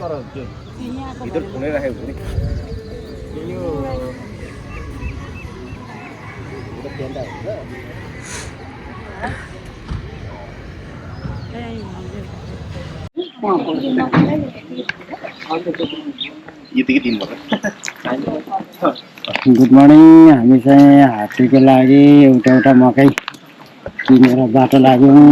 इधर खुले रहे हुए यो इधर पेंदा है ये दिन भयो गुड मर्निङ हामी चाहिँ हात्तीको लागि एउटा एउटा मकै किनेर बाटो लाग्यौँ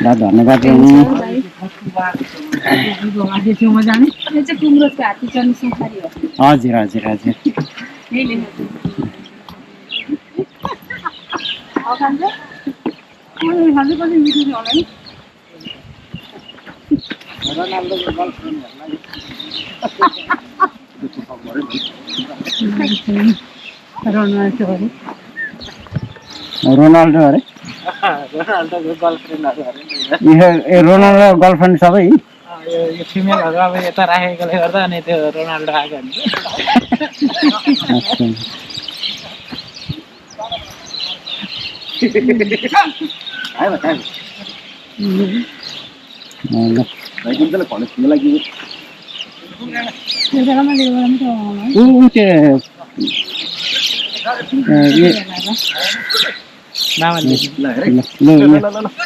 ल धन्यवाद हजुर हजुर हजुर रोनाल्डो अरे रोनाल्डोको गर्लफ्रेन्ड अरे ए रोनाल्डो गर्लफ्रेन्ड सबै यो फिमेलहरु अब यता राखेकोले गर्दा अनि त्यो रोनाल्डो आएको हुन्छ आयो बताइ ल भाइ कुनले भन्नु तिमीलाई के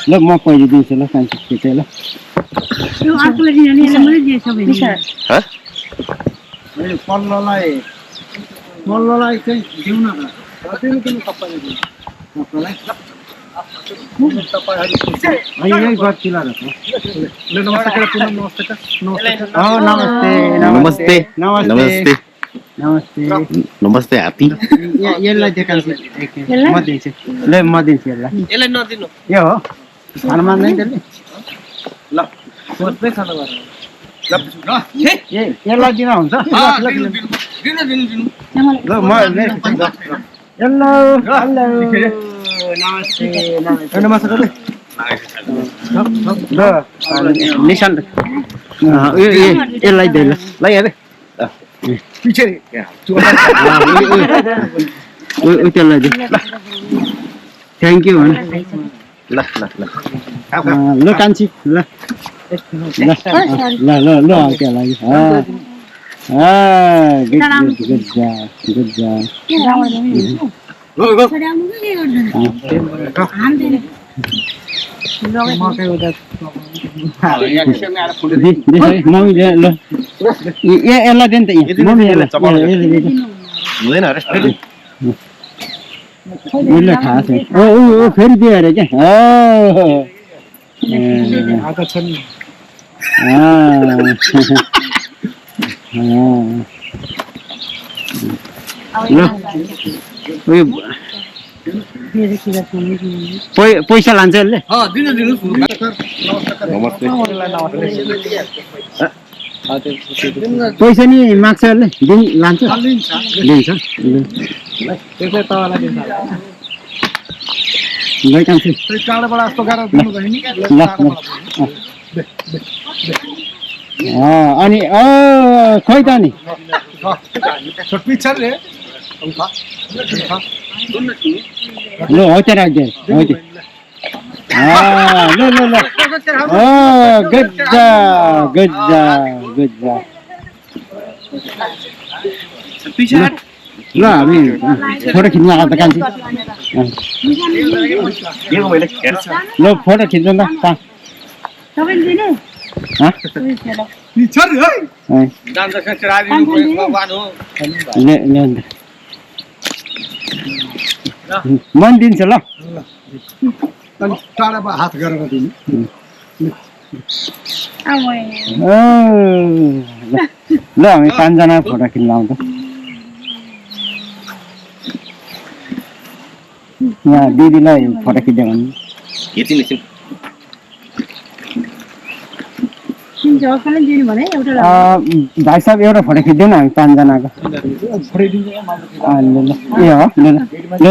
ल म पहिले दिन्छु ल कान्छी खिचे ल मल्ललाई चाहिँ दिउ न किन तपाईले दिनु यही गतिला नमस्ते नमस्ते नमस्ते हात्ती यसलाई देखाउँछु म दिन्छु ल म दिन्छु यसलाई नदिनु यो हो खान मान्दैन त्यसले ल सोच्दै खानु यसलाई दिन हुन्छ ल म हेलो हेलो नमस्ते ल निशान यसलाई दे ल हेरे पछि त्यसलाई दे थ्याङ्क यू भन ल ल कान्छी ल ल ल ल ल त्यसलाई गुड job मम्मी ल यसलाई दे नि त उसले थाहा छ ओ फेरि दियो अरे क्या पैसा लान्छ यसले पैसा नि माग्छ यसले लान्छ लिन्छ अनि खोइ त नि ल हो त राख्दै हो त ल ल ल गुड job ल हामी फोटो खिच्न आएको त कान्छी ल फोटो खिच्नु ल मन दिन्छ ल हात गरेर दिनु ल हामी 5 जना फोटो खिच्न आउँछ यहाँ दिदीलाई फोटो खिच्दै भन्नु भाइ साहब एउटा फोटो खिच्दैन हामी 5 जनाको ए हो ल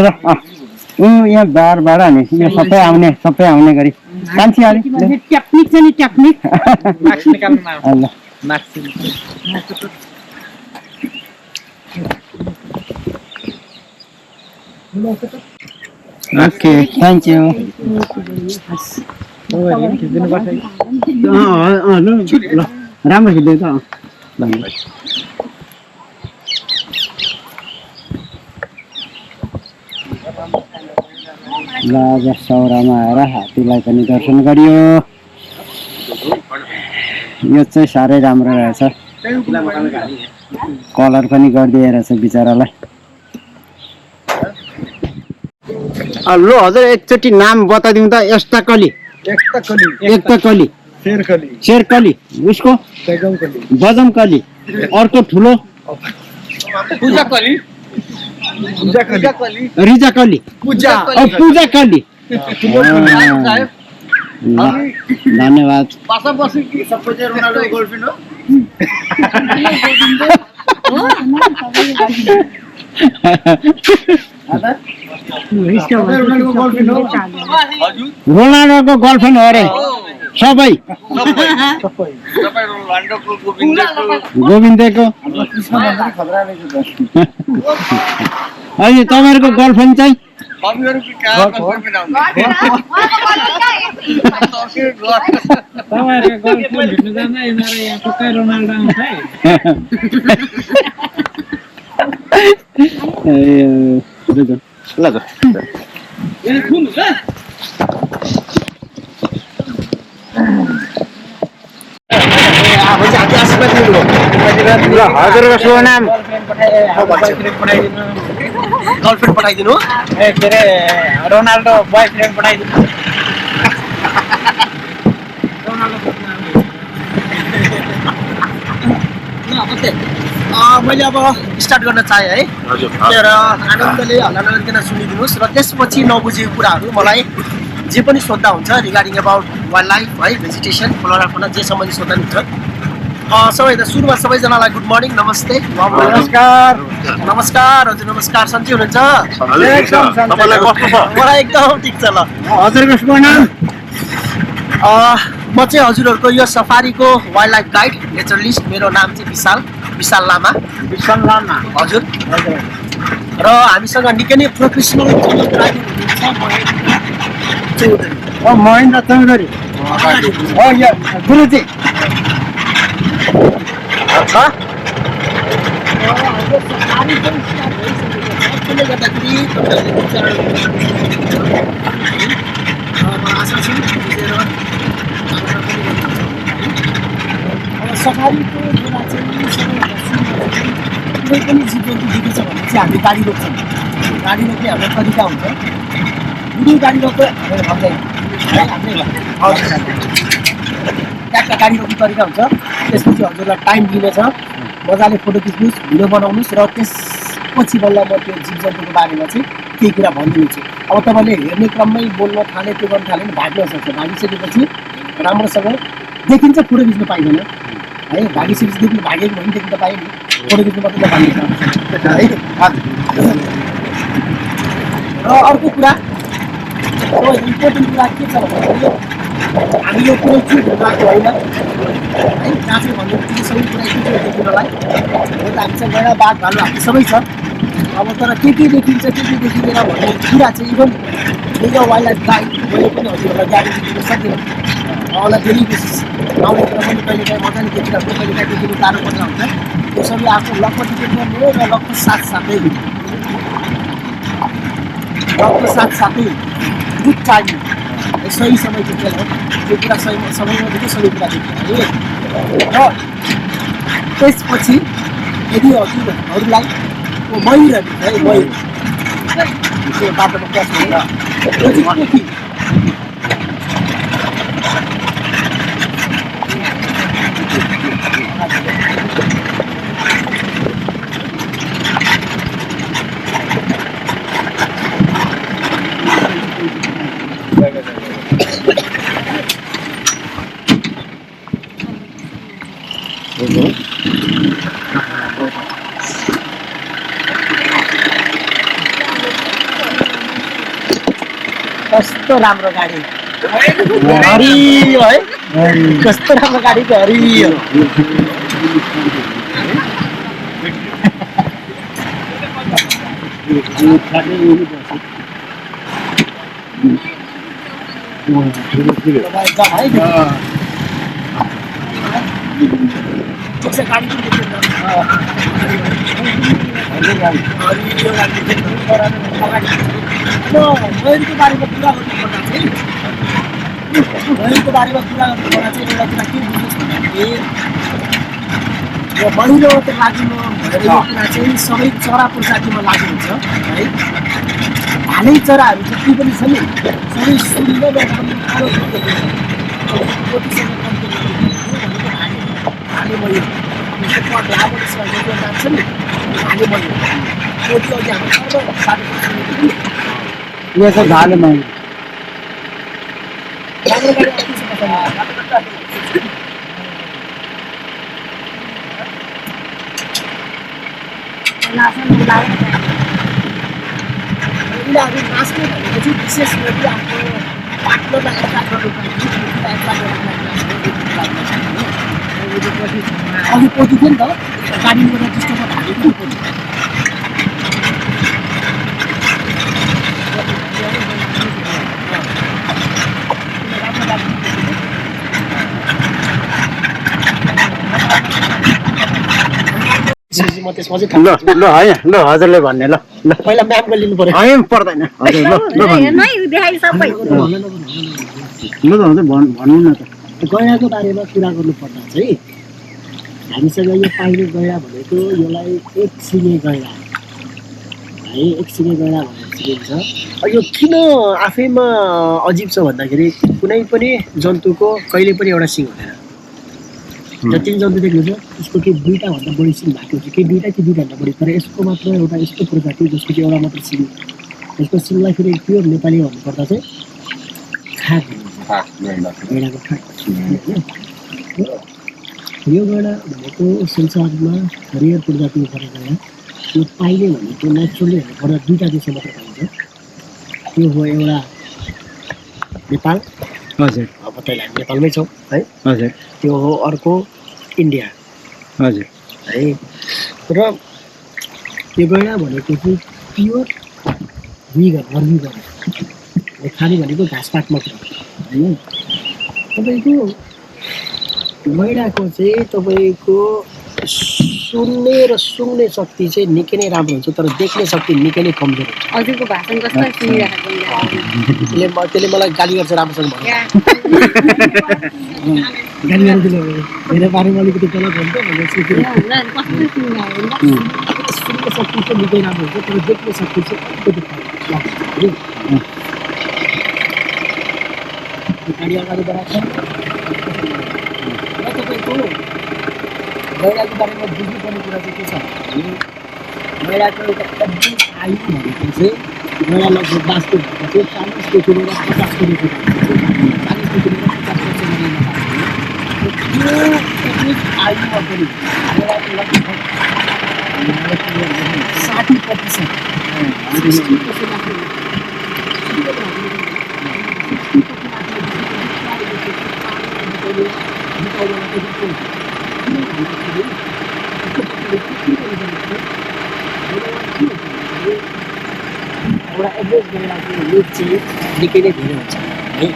यहाँ बारबाट नि यो सबै आउने गरी कान्छी अलि टेक्निक छ नि टेक्निक मार्क्स निकाल्नु ल मार्क्स ओके थ्याङ्क यू खिचिदिनुपर्छ ल राम्रो खिच्दै ल आज सौरामा आएर हात्तीलाई पनि दर्शन गरियो यो चाहिँ साह्रै राम्रो रहेछ कलर पनि गरिदिएर रहेछ बिचरालाई ल हजुर एकचोटि नाम बताइदिउँ त एकताकली शेरकली उसको बजमकली अर्को ठुलो रिजाकली पूजाकली धन्यवाद रोनाल्डोको गर्लफ्रेन्ड हो अरे सबै गोविन्दको अनि तपाईँहरूको गर्लफ्रेन्ड चाहिँ हजुरको शुभ नाम गर्लफ्रेन्ड पठाइदिनु के अरे रोनाल्डो बोयफ्रेन्ड पठाइदिनु मैले अब स्टार्ट गर्न चाहेँ है र आनन्दले हल्ला नगरिकन सुनिदिनुहोस् र त्यसपछि नबुझेको कुराहरू मलाई जे पनि सोद्धा हुन्छ रिगार्डिङ अबाउट वाइल्ड लाइफ है भेजिटेसन फ्लोरा फौना जे सम्बन्धी सोद्धा हुन्छ सबैभन्दा सुरुमा सबैजनालाई गुड मर्निङ नमस्ते नमस्कार हजुर नमस्कार सन्चै हुनुहुन्छ मलाई एकदम ठिक छ ल हजुरको शुभ नाम म चाहिँ हजुरहरूको यो सफारीको वाइल्ड लाइफ गाइड नेचरलिस्ट मेरो नाम चाहिँ विशाल लामा हजुर र हामीसँग निकै नै प्रोफेसनल महेन्द्र चौधरी गुरुजी सफारीको बेला चाहिँ कुनै पनि जीवजन्तु देखेछ भने चाहिँ हामीले गाडी रोक्छौँ गाडी रोक्ने हाम्रो तरिका हुन्छ बुढी गाडी रोक्यो भनेर भन्दैन है हाम्रै ट्याक्क गाडी रोक्ने तरिका हुन्छ त्यसपछि हजुरलाई टाइम दिनेछ मजाले फोटो खिच्नुहोस् भिडियो बनाउनुहोस् र त्यसपछि बल्ल म त्यो जीवजन्तुको बारेमा चाहिँ केही कुरा भनिदिन्छु अब तपाईँले हेर्ने क्रममै बोल्न थाले त्यो गर्न थाल्यो भने भाग्न सक्छ भागिसकेपछि राम्रोसँग देखिन्छ फोटो खिच्नु पाइँदैन है भागिसकेपछि देख्नु भागेको भने देख्नु त पायो नि फोटो खिच्नु मात्रै नपाइन्छ है र अर्को कुरा इम्पोर्टेन्ट कुरा के छ भन्दाखेरि हामी यो कुनै चिज भएको होइन है कहाँ चाहिँ भन्नु सबै कुरा एकैचोटि देखिनलाई हो त हामीसँग गएर बाघ भालु हामी सबै छ अब तर के देखिन्छ के देखिँदैन भन्ने कुरा चाहिँ इभन मेरो वाइल्ड लाइफ गाइड मैले पनि हजुरहरूलाई ग्यारेन्टी दिन सक्दिनँ मलाई डेली बेसिस आउने कुरा पनि कहिले काहीँ मजाले देखिरहेको कहिले काहीँ देखिनु गाह्रो पर्ने हुन्छ त्यसरी आफ्नो लक्ष्य टिकेट गर्ने र लक्ष्य साथसाथै गुड टाइम सही समय देखेर त्यो कुरा सही समयमा देखि सबै कुरा देखेर र त्यसपछि यदि हजुरहरूलाई मयूरहरू है मयूर त्यो बाटोमा क्रस गरेर कस्तो राम्रो गाडी हरियो है कस्तो राम्रो गाडी चाहिँ हरियो तपाईँ जाउँ है ठिक छ गाडी पनि देख्दैन मयूरको बारेमा कुरा गर्नुपर्दा चाहिँ मयूरको बारेमा कुरा गर्नुपर्दा चाहिँ एउटा कुरा के बुझ्नुहोस् भन्दाखेरि यो मयूरो मात्रै लागु भनेर यो कुरा चाहिँ सबै चरा प्रजातिमा लागु हुन्छ है भाले चराहरू जति पनि छन् नि सबै सुनिँदै भाले मयूर लाग्छ नि भाले मयूर त्यो अघि हाम्रो यो चाहिँ भाले मयूर उनीहरू बाँच्ने भनेको चाहिँ विशेष गरी आफ्नो पार्टनरलाई एट्र्याक्ट अघि पछि थियो नि त गाडीको रजिस्टरमा भागेको पछि म त्यसमा चाहिँ ल ल होइन ल हजुरले भन्ने ल ल पहिला म्यापमा लिनु पर्यो होइन पर्दैन हजुर ल ल भन्नु ल त हजुर भन्नु न त गैँडाको बारेमा कुरा गर्नुपर्दा चाहिँ हामीसँग यो पाइने गैँडा भनेको यसलाई एक सिङे गैँडा है एक सिङे गैँडा भनेर चिनिन्छ यो किन आफैमा अजिब छ भन्दाखेरि कुनै पनि जन्तुको कहिले पनि एउटा सिङ हुँदैन जति जन्तु देख्नुहुन्छ यसको के दुईवटाभन्दा बढी सिङ भएको हुन्छ कि दुईवटा कि दुईवटाभन्दा बढी तर यसको मात्र एउटा यस्तो प्रजाति जसको चाहिँ एउटा मात्र सिङ यसको सिङलाई फेरि प्योर नेपाली भन्नुपर्दा चाहिँ खाक गैँडाको खाक यो गैँडा भनेको संसारमा हरियर प्रजातिको पर्ने गैँडा यो पाइने भनेको नेचुरली हेर्नुपर्दा दुईवटा देशमा मात्र पाइन्छ त्यो हो एउटा नेपाल हजुर अब तैँले हामी नेपालमै छौँ है हजुर त्यो हो अर्को इन्डिया हजुर है र यो गैँडा भनेको चाहिँ प्योर भिगन हर्बिभर खाने भनेको घाँसपात मात्र होइन तपाईँको गैँडाको चाहिँ तपाईँको सुन्ने र सुँग्ने शक्ति चाहिँ निकै नै राम्रो हुन्छ तर देख्ने शक्ति निकै नै कमजोर हुन्छ हजुरको भाषण कस्तो सुनिरहेको त्यसले मलाई गाली गर्छ राम्रोसँग भन्नु गाली गर्दिनँ मेरो बारेमा अलिकति गलत हुन्छ भनेर सोचेर सुन्ने शक्ति चाहिँ निकै राम्रो हुन्छ तर देख्ने शक्ति चाहिँ अलिकति गाडी अगाडि बढाएको छ र तपाईँको गैँडाको बारेमा बुझ्नुपर्ने कुरा चाहिँ के छ भने गैँडाको एउटा एकदम आयु भनेको चाहिँ गैँडा लगभग बाँच्ने भनेको चाहिँ 40देखि लिएर 50 वर्षको 40देखि लिएर 50 वर्षको आयुमा पनि गैँडाको लगभग 60% एउटा एभरेज गैँडाको वेट चाहिँ निकै नै धेरै हुन्छ है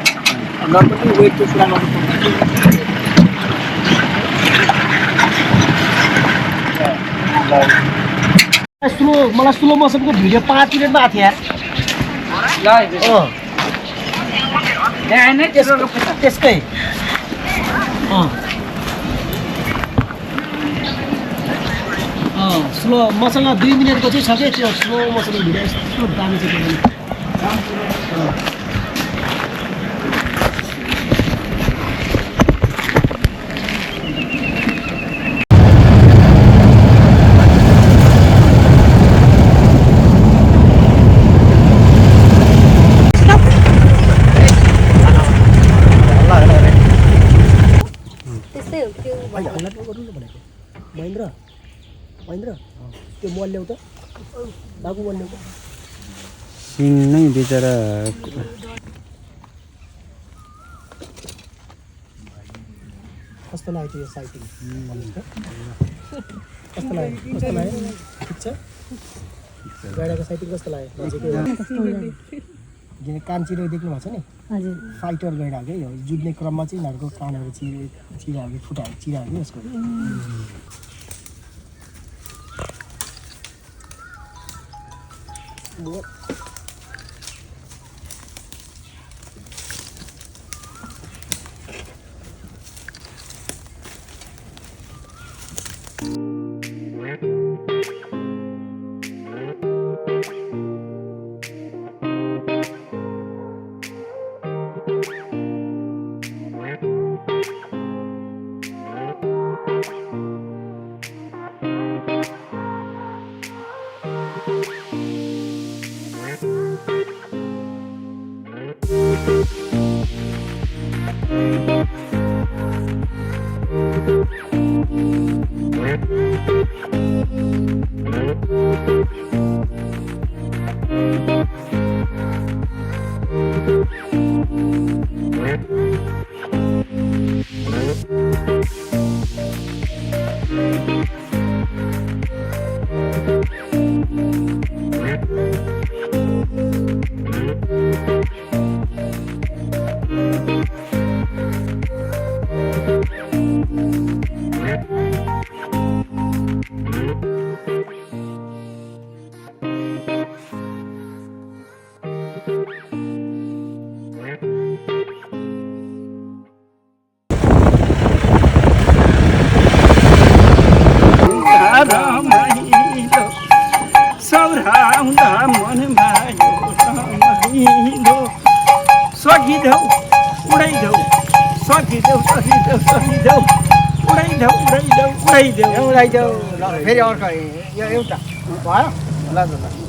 नर्मली वेटको कुरा गर्नुपर्दा मलाई स्लो मोसनको भिडियो 5 मिनटमा आएको थियो त्यसकै स्लो मसँग 2 मिनटको चाहिँ छ कि त्यो स्लो मोसनको भिडियो यस्तो दामी छ महेन्द्र त्यो मल ल्याउ त बाबु मल ल्याउ त सिङ नै बिचरा कस्तो लाग्यो यो साइकल कस्तो लाग्यो ठिक छ गैँडाको साइकल कस्तो लाग्यो कानचिरो देख्नु भएको छ नि हजुर फाइटर गइरहेको है यो जुझ्ने क्रममा चाहिँ यिनीहरूको कानहरू चिराहरू फुटायो चिराहरू यसको सौराउँदा मनमा यो रमाइलो सकिदेऊ उडाइदेऊ सकिदेऊ सकिदेऊ सकिदेऊ उडाइदेऊ उडाइदेऊ उडाइदेऊ उडाइदेऊ ल फेरि अर्को यो एउटा भयो ल ल ल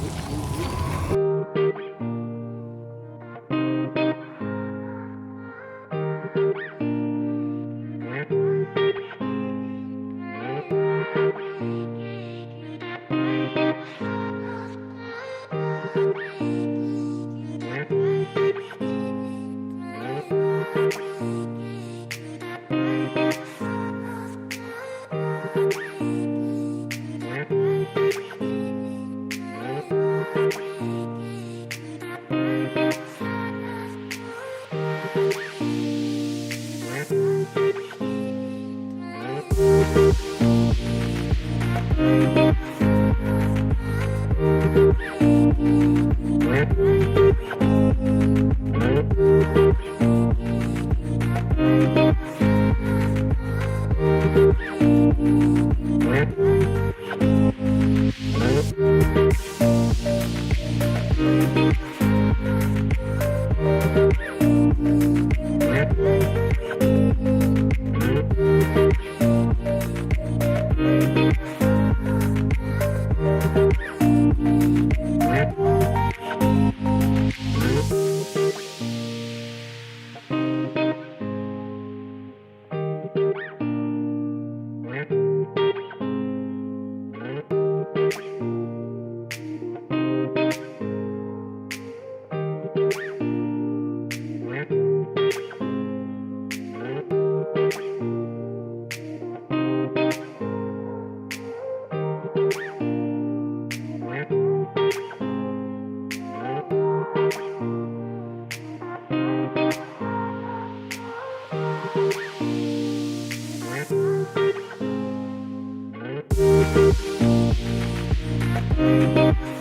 Thank you.